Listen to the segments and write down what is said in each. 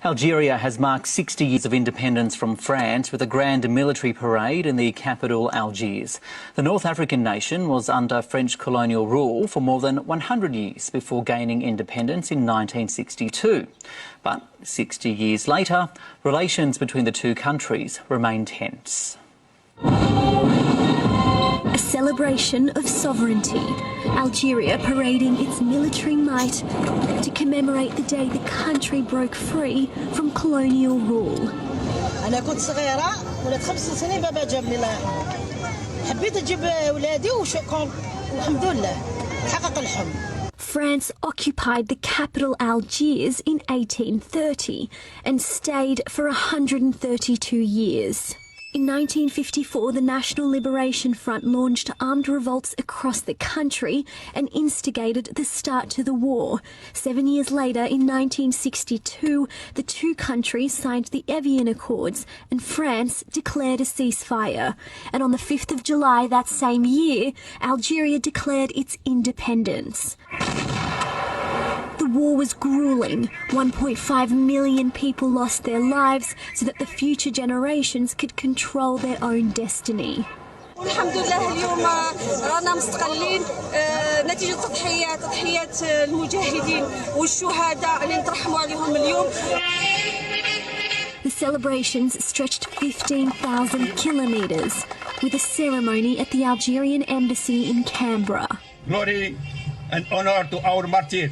Algeria has marked 60 years of independence from France with a grand military parade in the capital, Algiers. The North African nation was under French colonial rule for more than 100 years before gaining independence in 1962. But 60 years later, relations between the two countries remain tense. A celebration of sovereignty. Algeria parading its military might to commemorate the day the country broke free from colonial rule. أنا كنت صغيرة ولات 5 سنين بابا جاب لي حبيت أجيب أولادي والحمد لله تحقق الحلم. France occupied the capital Algiers in 1830 and stayed for 132 years. In 1954, the National Liberation Front launched armed revolts across the country and instigated the start to the war. 7 years later, in 1962, the two countries signed the Evian Accords and France declared a ceasefire. And on the 5th of July that same year, Algeria declared its independence. The war was gruelling. 1.5 million people lost their lives so that the future generations could control their own destiny. الحمد لله اليوم رانا مستقلين نتيجة تضحيات المجاهدين والشهداء اللي نترحموا عليهم اليوم. The celebrations stretched 15,000 kilometres with a ceremony at the Algerian embassy in Canberra. Glory and honour to our martyrs.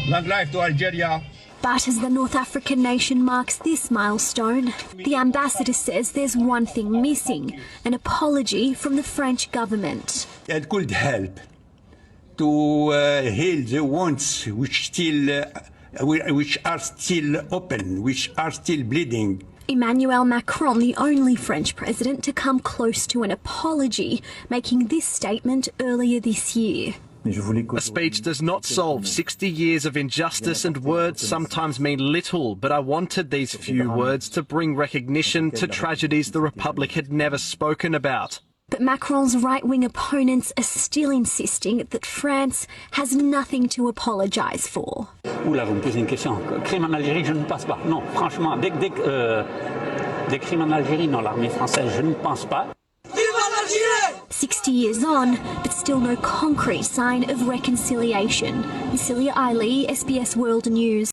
Long life to Algeria. But as the North African nation marks this milestone, the ambassador says there's one thing missing, an apology from the French government. It could help to heal the wounds which are still open, which are still bleeding. Emmanuel Macron, the only French president to come close to an apology, making this statement earlier this year. A speech does not solve 60 years of injustice, and words sometimes mean little, but I wanted these few words to bring recognition to tragedies the Republic had never spoken about. But Macron's right-wing opponents are still insisting that France has nothing to apologise for. Oula, vous me posez une question. Crime en Algérie, je ne pense pas. Non, franchement, des crimes en Algérie, non, l'armée française, je ne pense pas. 60 years on, but still no concrete sign of reconciliation. Celia Eiley, SBS World News.